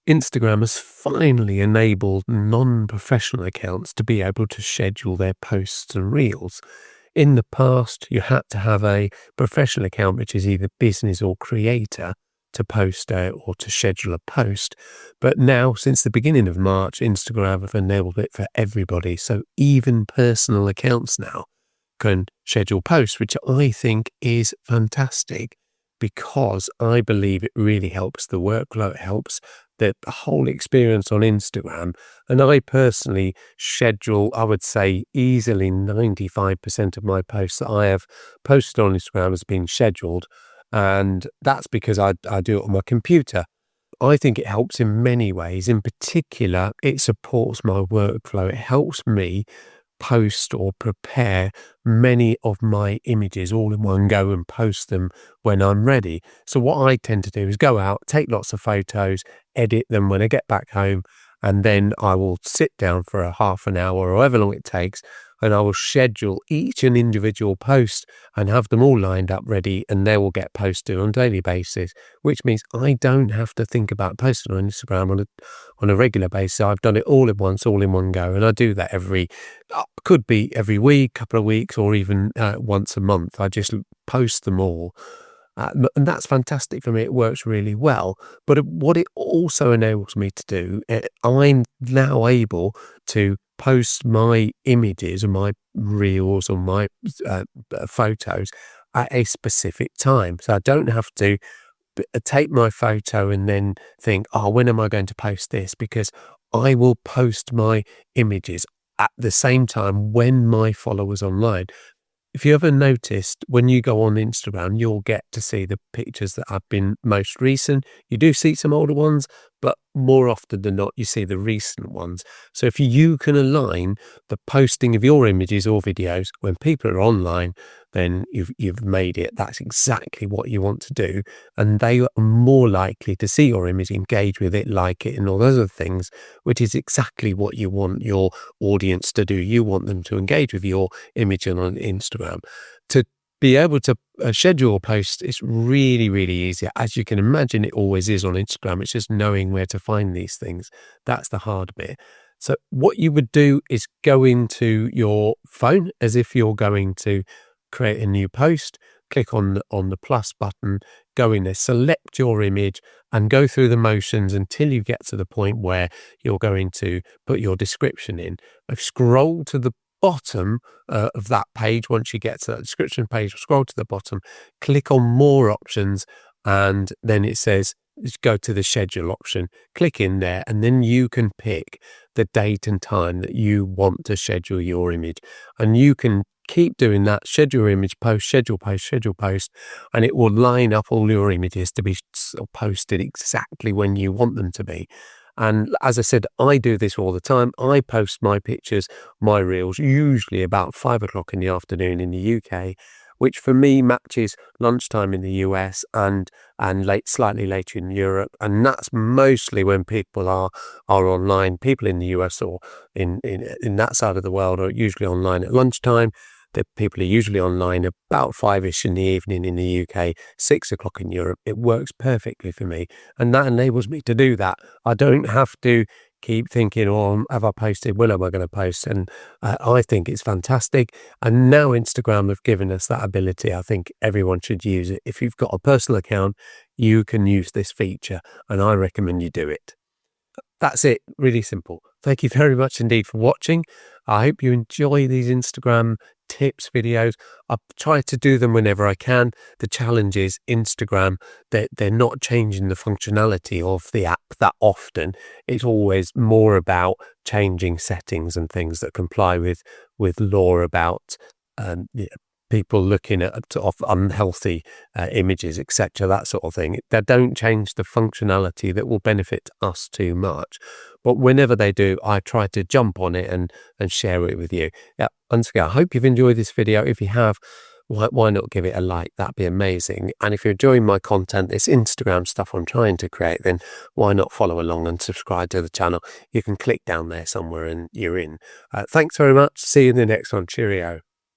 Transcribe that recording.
Instagram has finally enabled non-professional accounts to be able to schedule their posts and reels. In the past, you had to have a professional account, which is either business or creator, to post or to schedule a post. But now, since the beginning of March, Instagram have enabled it for everybody. So even personal accounts now can schedule posts, which I think is fantastic because I believe it really helps the workflow. It helps the whole experience on Instagram. And I personally schedule, I would say, easily 95% of my posts that I have posted on Instagram has been scheduled. And that's because I do it on my computer. I think it helps in many ways. In particular, it supports my workflow. It helps me post or prepare many of my images all in one go and post them when I'm ready. So what I tend to do is go out, take lots of photos, edit them when I get back home, and then I will sit down for a half an hour or however long it takes, and I will schedule each and individual post and have them all lined up ready, and they will get posted on a daily basis, which means I don't have to think about posting on Instagram on a regular basis. I've done it all at once, all in one go, and I do that could be every week, couple of weeks, or even once a month. I just post them all. And that's fantastic for me. It works really well. But what it also enables me to do, I'm now able to post my images and my reels or my photos at a specific time. So I don't have to take my photo and then think, oh, when am I going to post this? Because I will post my images at the same time when my followers online. If you ever noticed, when you go on Instagram, you'll get to see the pictures that have been most recent. You do see some older ones, but more often than not, you see the recent ones. So if you can align the posting of your images or videos when people are online, then you've made it. That's exactly what you want to do. And they are more likely to see your image, engage with it, like it, and all those other things, which is exactly what you want your audience to do. You want them to engage with your image on Instagram. To be able to schedule a post is really, really easy. As you can imagine, it always is on Instagram. It's just knowing where to find these things. That's the hard bit. So what you would do is go into your phone as if you're going to create a new post, click on the plus button, go in there, select your image and go through the motions until you get to the point where you're going to put your description in. Scroll to the bottom of that page. Once you get to that description page, scroll to the bottom, click on more options, and then it says go to the schedule option, click in there, and then you can pick the date and time that you want to schedule your image. And you can keep doing that, schedule your image, post, schedule post, and it will line up all your images to be posted exactly when you want them to be. And as I said, I do this all the time. I post my pictures, my reels, usually about 5 o'clock in the afternoon in the UK, which for me matches lunchtime in the US and slightly later in Europe. And that's mostly when people are online. People in the US or in that side of the world are usually online at lunchtime. The people are usually online about 5-ish in the evening in the UK, 6 o'clock in Europe. It works perfectly for me. And that enables me to do that. I don't have to keep thinking, oh, have I posted? When am I going to post? And I think it's fantastic. And now Instagram have given us that ability. I think everyone should use it. If you've got a personal account, you can use this feature, and I recommend you do it. That's it. Really simple. Thank you very much indeed for watching. I hope you enjoy these Instagram tips videos. I try to do them whenever I can. The challenge is Instagram, they're not changing the functionality of the app that often. It's always more about changing settings and things that comply with law about people looking at unhealthy images, etc., that sort of thing. They don't change the functionality that will benefit us too much. But whenever they do, I try to jump on it and share it with you. Yeah, once again, I hope you've enjoyed this video. If you have, why not give it a like? That'd be amazing. And if you're enjoying my content, this Instagram stuff I'm trying to create, then why not follow along and subscribe to the channel? You can click down there somewhere and you're in. Thanks very much. See you in the next one. Cheerio.